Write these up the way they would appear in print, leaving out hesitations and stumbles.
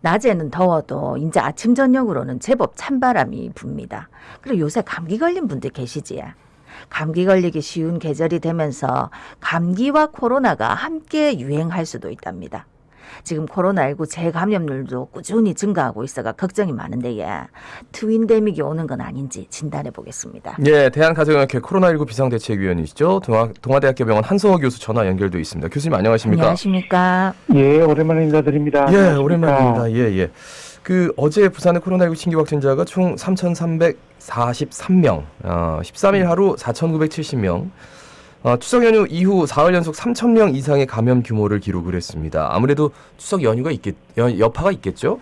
낮에는 더워도 이제 아침 저녁으로는 제법 찬바람이 붑니다. 그리고 요새 감기 걸린 분들 계시지? 감기 걸리기 쉬운 계절이 되면서 감기와 코로나가 함께 유행할 수도 있답니다. 지금 코로나19 재감염률도 꾸준히 증가하고 있어가 걱정이 많은데 트윈데믹이 오는 건 아닌지 진단해 보겠습니다. 예, 대한가정의학회 코로나19 비상대책위원이시죠. 동아대학교 병원 한성호 교수 전화 연결돼 있습니다. 교수님 안녕하십니까? 안녕하십니까? 예, 오랜만에 인사드립니다. 예, 오랜만입니다. 예. 어제 부산의 코로나19 신규 확진자가 총 3,343명, 13일 하루 4,970명, 추석 연휴 이후 4월 연속 3,000명 이상의 감염 규모를 기록을 했습니다. 아무래도 추석 연휴가 여파가 있겠죠?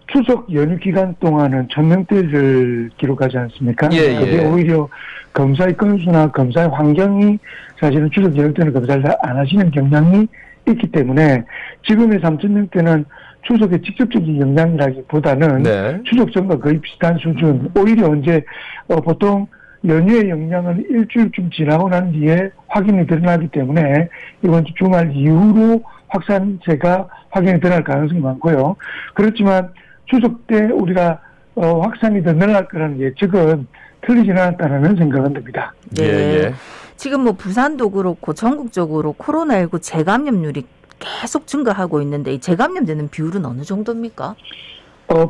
추석 연휴 기간 동안은 1,000명대를 기록하지 않습니까? 예. 그게 오히려 검사의 건수나 검사의 환경이 사실은 추석 연휴 때는 검사를 안 하시는 경향이 있기 때문에 지금의 3,000명대는 추석의 직접적인 영향이라기보다는 네. 추석 전과 거의 비슷한 수준. 오히려 이제 보통 연휴의 영향은 일주일쯤 지나고 난 뒤에 확인이 드러나기 때문에 이번 주 주말 이후로 확산세가 확인이 드러날 가능성이 많고요. 그렇지만 추석 때 우리가 확산이 더 늘어날 거라는 예측은 틀리지는 않았다는 생각은 듭니다. 네. 지금 부산도 그렇고 전국적으로 코로나19 재감염률이 계속 증가하고 있는데 이 재감염되는 비율은 어느 정도입니까?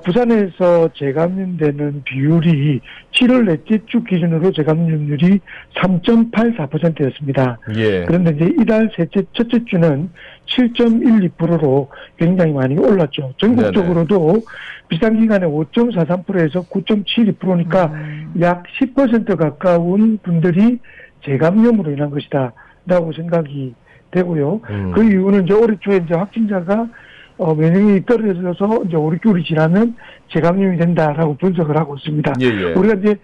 부산에서 재감염되는 비율이 7월 넷째 주 기준으로 재감염률이 3.84%였습니다. 예. 그런데 이제 이달 첫째 주는 7.12%로 굉장히 많이 올랐죠. 전국적으로도 비슷한 기간에 5.43%에서 9.72%니까 약 10% 가까운 분들이 재감염으로 인한 것이다 라고 생각이 되고요. 그 이유는 이제 올해 초에 이제 확진자가 면역력이 떨어져서 이제 5, 6개월이 지나면 재감염이 된다라고 분석을 하고 있습니다. 예. 우리가 이제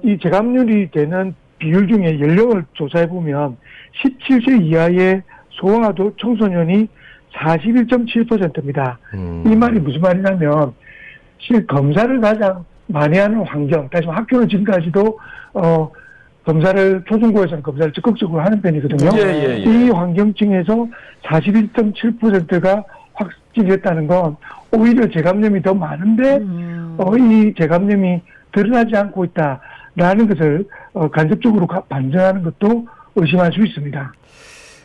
이 재감염이 되는 비율 중에 연령을 조사해 보면 17세 이하의 소아도 청소년이 41.7%입니다. 이 말이 무슨 말이냐면 실 검사를 가장 많이 하는 환경, 다시 말해 학교는 지금까지도 검사를 초중고에서는 검사를 적극적으로 하는 편이거든요. 예. 이 환경층에서 41.7%가 확진했다는 건 오히려 재감염이 더 많은데 이 재감염이 드러나지 않고 있다라는 것을 간접적으로 반증하는 것도 의심할 수 있습니다.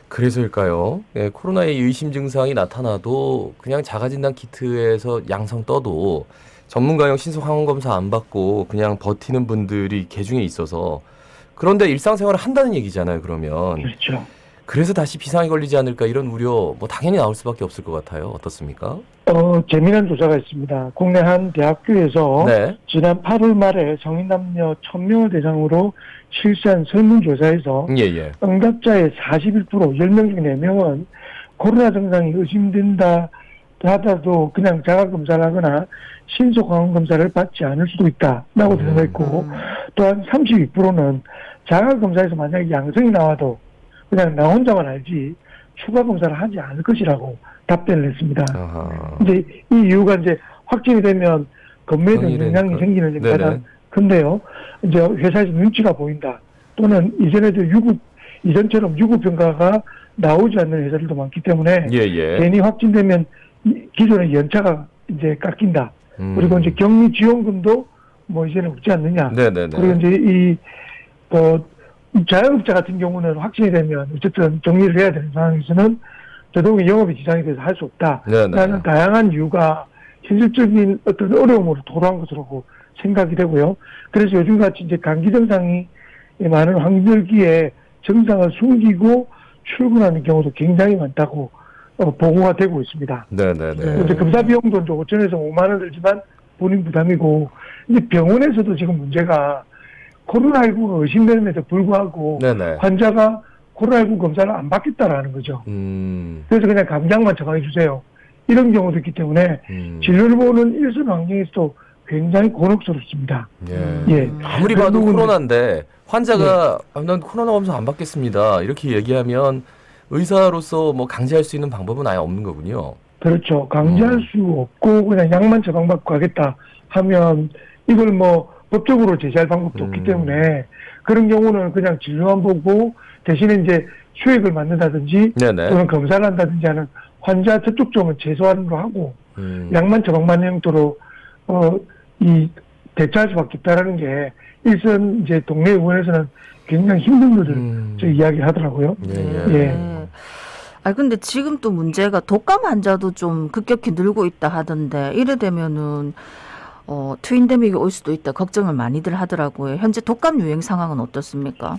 그래서일까요? 네, 코로나의 의심 증상이 나타나도 그냥 자가진단 키트에서 양성 떠도 전문가용 신속 항원 검사 안 받고 그냥 버티는 분들이 개중에 있어서 그런데 일상생활을 한다는 얘기잖아요, 그러면. 그렇죠. 그래서 다시 비상이 걸리지 않을까 이런 우려 당연히 나올 수밖에 없을 것 같아요. 어떻습니까? 재미난 조사가 있습니다. 국내 한 대학교에서 네. 지난 8월 말에 성인 남녀 1,000명을 대상으로 실시한 설문조사에서 예. 응답자의 41%, 10명 중에 4명은 코로나 증상이 의심된다 하더라도 그냥 자가검사를 하거나 신속항원검사를 받지 않을 수도 있다라고 대답했고 또한 32%는 자가검사에서 만약에 양성이 나와도 그냥 나 혼자만 알지 추가 검사를 하지 않을 것이라고 답변을 했습니다. 아하. 이제 이 이유가 이제 확진이 되면 건매에 대한 영향이 생기는 게 가장 큰데요. 이제 회사에서 눈치가 보인다. 또는 이전처럼 유급평가가 나오지 않는 회사들도 많기 때문에 예. 괜히 확진되면 기존의 연차가 이제 깎인다. 그리고 이제 격리 지원금도 이제는 없지 않느냐. 네네네. 그리고 이제 자영업자 같은 경우는 확진이 되면 어쨌든 정리를 해야 되는 상황에서는 더더욱 영업에 지장이 돼서 할 수 없다라는 다양한 이유가 현실적인 어떤 어려움으로 도래한 것으로 생각이 되고요. 그래서 요즘같이 이제 감기 증상이 많은 환절기에 증상을 숨기고 출근하는 경우도 굉장히 많다고 보고가 되고 있습니다. 네네네. 이제 검사 비용도 이제 5천에서 5만 원 들지만 본인 부담이고 이제 병원에서도 지금 문제가 코로나19가 의심됨에도 불구하고 환자가 코로나19 검사를 안 받겠다라는 거죠. 그래서 그냥 감기약만 처방해 주세요. 이런 경우도 있기 때문에 진료를 보는 일선 환경에서도 굉장히 곤혹스럽습니다. 예. 아무리 봐도 코로나인데 환자가 난 코로나 검사 안 받겠습니다. 이렇게 얘기하면 의사로서 강제할 수 있는 방법은 아예 없는 거군요. 그렇죠. 강제할 수 없고 그냥 약만 처방받고 가겠다 하면 이걸 법적으로 제시할 방법도 없기 때문에 그런 경우는 그냥 진료만 보고 대신에 이제 수액을 맞는다든지 또는 검사를 한다든지 하는 환자 접촉점은 최소한으로 하고 약만 처방받는 형태로 이 대처할 수밖에 없다라는 게 일선 이제 동네 의원에서는 굉장히 힘든 것을 저 이야기하더라고요. 예. 아 근데 지금 또 문제가 독감 환자도 좀 급격히 늘고 있다 하던데 이래 되면은 트윈데믹이 올 수도 있다 걱정을 많이들 하더라고요. 현재 독감 유행 상황은 어떻습니까?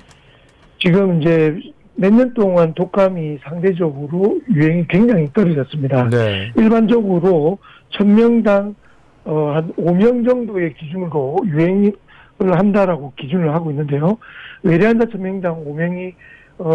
지금 이제 몇 년 동안 독감이 상대적으로 유행이 굉장히 떨어졌습니다. 네. 일반적으로 1000명당 한 5명 정도의 기준으로 유행을 한다라고 기준을 하고 있는데요. 외래환자 1000명당 5명이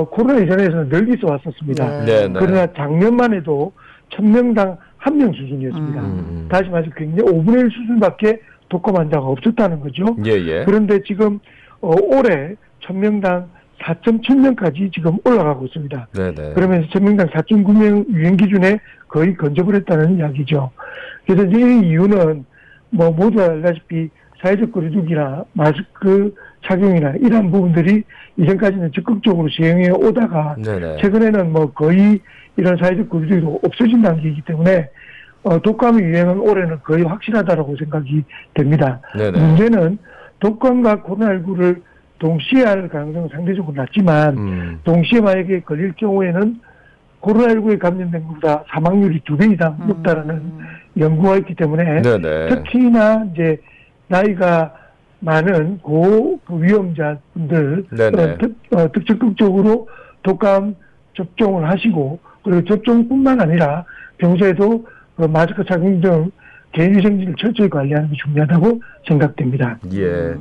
코로나 이전에서는 늘 있어 왔었습니다. 네. 그러나 작년만 해도 1000명당 1명 수준이었습니다. 다시 말해서 굉장히 5분의 1 수준밖에 독감 환자가 없었다는 거죠. 예. 그런데 지금 올해 1000명당 4.7명까지 지금 올라가고 있습니다. 네네. 그러면서 1000명당 4.9명 유행 기준에 거의 근접을 했다는 이야기죠. 그래서 이제 이 이유는 뭐 모두 알다시피 사회적 거리두기나 마스크 착용이나 이런 부분들이 이전까지는 적극적으로 시행해 오다가 네네. 최근에는 뭐 거의 이런 사회적 거리두기도 없어진 단계이기 때문에 독감의 유행은 올해는 거의 확실하다라고 생각이 됩니다. 네네. 문제는 독감과 코로나19를 동시에 할 가능성은 상대적으로 낮지만 동시에 만약에 걸릴 경우에는 코로나19에 감염된 것보다 사망률이 2배 이상 높다라는 연구가 있기 때문에 네네. 특히나 이제 나이가 많은 그 위험자분들 네네. 적극적으로 독감 접종을 하시고 그리고 접종뿐만 아니라 평소에도 마스크 착용 등 개인위생지를 철저히 관리하는 게 중요하다고 생각됩니다. 예.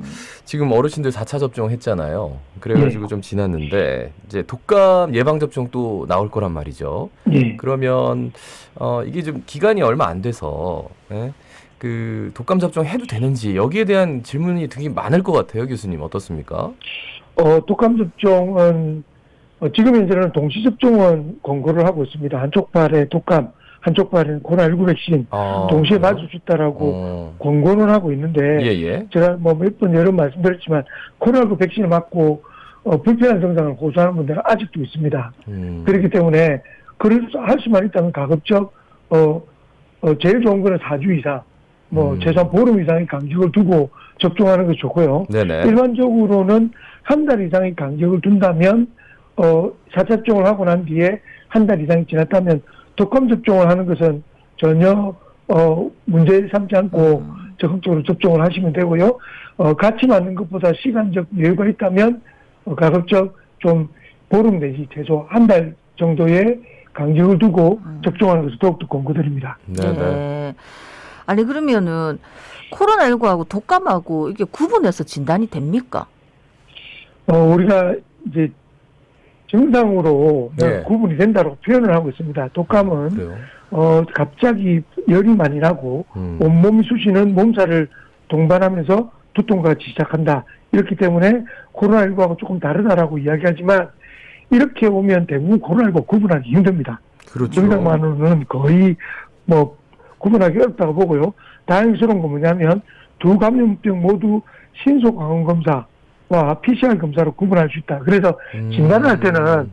지금 어르신들 4차 접종 했잖아요. 그래가지고 좀 지났는데, 이제 독감 예방접종 또 나올 거란 말이죠. 예. 그러면, 이게 좀 기간이 얼마 안 돼서, 예? 그, 독감 접종 해도 되는지, 여기에 대한 질문이 되게 많을 것 같아요, 교수님. 어떻습니까? 독감 접종은, 지금 현재는 동시 접종은 권고를 하고 있습니다. 한쪽 발에 독감, 한쪽 발에는 코로나19 백신 동시에 맞을 수 있다라고 권고는 하고 있는데 예. 제가 뭐 몇 번 여러 번 말씀드렸지만 코로나19 백신을 맞고 불편한 증상을 호소하는 분들은 아직도 있습니다. 그렇기 때문에 그래서 할 수만 있다면 가급적 제일 좋은 거는 4주 이상 최소한 보름 이상의 간격을 두고 접종하는 것이 좋고요. 네네. 일반적으로는 한 달 이상의 간격을 둔다면 4차 접종을 하고 난 뒤에 한 달 이상이 지났다면 독감 접종을 하는 것은 전혀 문제 삼지 않고 적극적으로 접종을 하시면 되고요. 같이 맞는 것보다 시간적 여유가 있다면 가급적 좀 보름 내지 최소 한 달 정도의 간격을 두고 접종하는 것을 더욱더 권고드립니다. 네네. 아니 그러면은 코로나19하고 독감하고 이게 구분해서 진단이 됩니까? 우리가 이제 증상으로 구분이 된다고 표현을 하고 있습니다. 독감은 그래요? 갑자기 열이 많이 나고 온몸이 쑤시는 몸살을 동반하면서 두통과 같이 시작한다. 이렇기 때문에 코로나19하고 조금 다르다라고 이야기하지만 이렇게 오면 대부분 코로나19 구분하기 힘듭니다. 그렇죠. 증상만으로는 거의 구분하기 어렵다고 보고요. 다행스러운 건 뭐냐면 두 감염병 모두 신속 항원 검사와 PCR 검사로 구분할 수 있다. 그래서 진단을 할 때는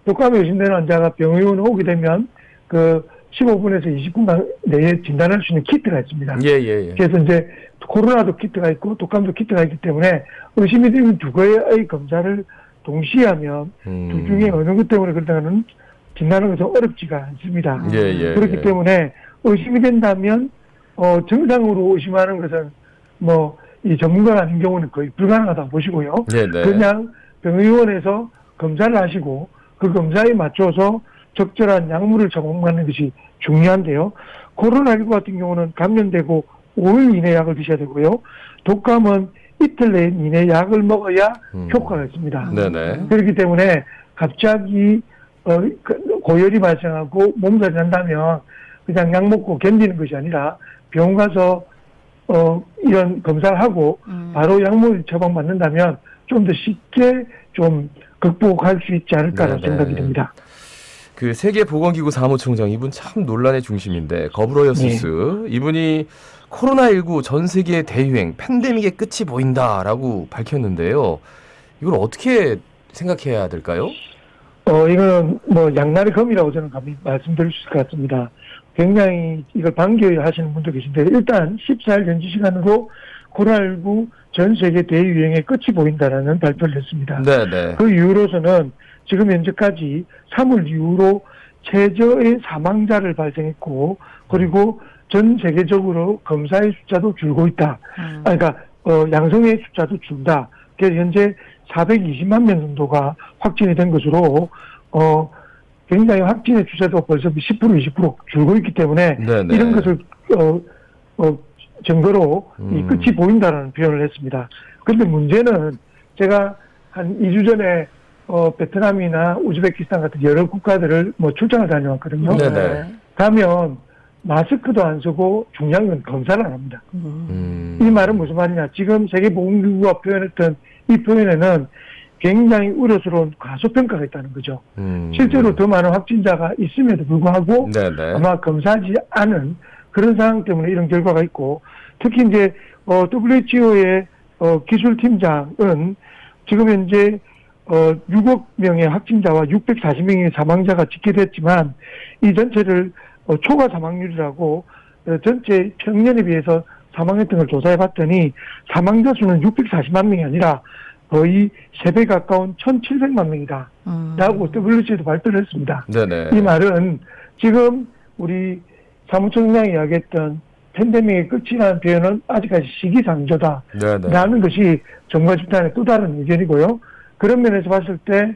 독감에 의심되는 환자가 병원에 오게 되면 15분에서 20분 내에 진단할 수 있는 키트가 있습니다. 예. 그래서 이제 코로나도 키트가 있고 독감도 키트가 있기 때문에 의심이 되는 두 개의 검사를 동시에 하면 둘 중에 어느 것 때문에 그렇다는 진단하는 것은 어렵지가 않습니다. 예. 그렇기 때문에 의심이 된다면 정상으로 의심하는 것은 이 전문가가 아닌 경우는 거의 불가능하다고 보시고요. 네네. 그냥 병의원에서 검사를 하시고 그 검사에 맞춰서 적절한 약물을 처방받는 것이 중요한데요. 코로나19 같은 경우는 감염되고 5일 이내 약을 드셔야 되고요. 독감은 이틀 이내 약을 먹어야 효과가 있습니다. 네네. 그렇기 때문에 갑자기 고열이 발생하고 몸살이 난다면 그냥 약 먹고 견디는 것이 아니라 병원 가서 이런 검사를 하고 바로 약물 처방받는다면 좀 더 쉽게 좀 극복할 수 있지 않을까라는 생각이 듭니다. 그 세계보건기구 사무총장 이분 참 논란의 중심인데 거브러여스스 이분이 코로나19 전 세계 대유행 팬데믹의 끝이 보인다라고 밝혔는데요. 이걸 어떻게 생각해야 될까요? 이거는 뭐 양날의 검이라고 저는 감히 말씀드릴 수 있을 것 같습니다. 굉장히 이걸 반겨야 하시는 분도 계신데, 일단 14일 현지 시간으로 코로나19 전 세계 대유행의 끝이 보인다라는 발표를 했습니다. 네네. 그 이후로서는 지금 현재까지 3월 이후로 최저의 사망자를 발생했고, 그리고 전 세계적으로 검사의 숫자도 줄고 있다. 그러니까 양성의 숫자도 줄다. 그래서 현재 420만 명 정도가 확진이 된 것으로 굉장히 확진의 추세도 벌써 10% 20% 줄고 있기 때문에 네네. 이런 것을 증거로 이 끝이 보인다라는 표현을 했습니다. 그런데 문제는 제가 한 2주 전에 베트남이나 우즈베키스탄 같은 여러 국가들을 출장을 다녀왔거든요. 네네. 가면 마스크도 안 쓰고 중요한 건 검사를 안 합니다. 이 말은 무슨 말이냐. 지금 세계보건기구가 표현했던 이 표현에는 굉장히 우려스러운 과소평가가 있다는 거죠. 실제로 더 많은 확진자가 있음에도 불구하고 네네. 아마 검사하지 않은 그런 상황 때문에 이런 결과가 있고, 특히 이제 WHO의 기술팀장은 지금 현재 6억 명의 확진자와 640명의 사망자가 집계됐지만 이 전체를 초과 사망률이라고 전체 평년에 비해서 사망했던 걸 조사해 봤더니 사망자 수는 640만 명이 아니라 거의 3배 가까운 1,700만 명이다. 라고 WHO도 발표를 했습니다. 네네. 이 말은 지금 우리 사무총장이 이야기했던 팬데믹의 끝이라는 표현은 아직까지 시기상조다. 네네. 라는 것이 정부 집단의 또 다른 의견이고요. 그런 면에서 봤을 때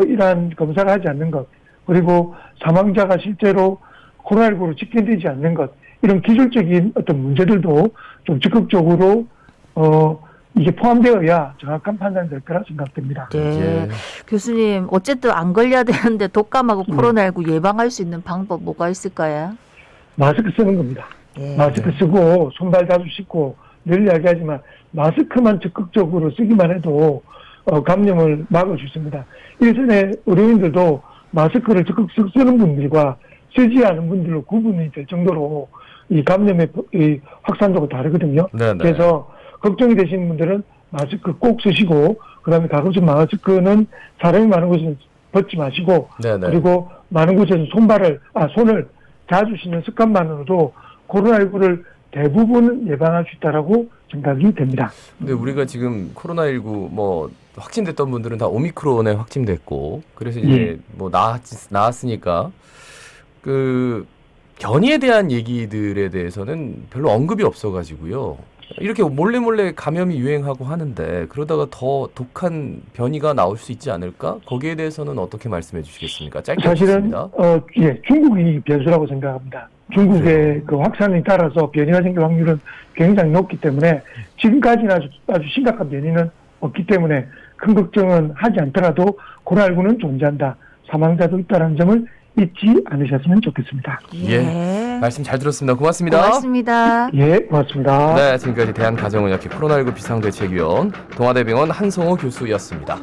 이러한 검사를 하지 않는 것, 그리고 사망자가 실제로 코로나19로 집계되지 않는 것, 이런 기술적인 어떤 문제들도 좀 적극적으로 이게 포함되어야 정확한 판단이 될 거라 생각됩니다. 예. 예. 교수님, 어쨌든 안 걸려야 되는데 독감하고 코로나19 예방할 수 있는 방법 뭐가 있을까요? 마스크 쓰는 겁니다. 예. 마스크 쓰고 손발 자주 씻고 늘 이야기하지만 마스크만 적극적으로 쓰기만 해도 감염을 막을 수 있습니다. 예전에 의료인들도 마스크를 적극 쓰는 분들과 쓰지 않은 분들로 구분이 될 정도로 이 감염의 이 확산도가 다르거든요. 네네. 그래서 걱정이 되시는 분들은 마스크 꼭 쓰시고, 그다음에 가급적 마스크는 사람이 많은 곳에서 벗지 마시고, 네네. 그리고 많은 곳에서 손을 자주 씻는 습관만으로도 코로나19를 대부분 예방할 수 있다라고 생각이 됩니다. 근데 우리가 지금 코로나19 확진됐던 분들은 다 오미크론에 확진됐고, 그래서 이제 나았으니까 그 변이에 대한 얘기들에 대해서는 별로 언급이 없어가지고요. 이렇게 몰래 감염이 유행하고 하는데 그러다가 더 독한 변이가 나올 수 있지 않을까? 거기에 대해서는 어떻게 말씀해 주시겠습니까? 짧게 사실은 하겠습니다. 중국이 변수라고 생각합니다. 중국의 그 확산에 따라서 변이가 생길 확률은 굉장히 높기 때문에 지금까지는 아주 심각한 변이는 없기 때문에 큰 걱정은 하지 않더라도 코로나19는 존재한다. 사망자도 있다는 점을 잊지 않으셨으면 좋겠습니다. 예. 말씀 잘 들었습니다. 고맙습니다. 고맙습니다. 예, 고맙습니다. 네, 지금까지 대한가정의학회 코로나19 비상대책위원 동아대병원 한성호 교수였습니다.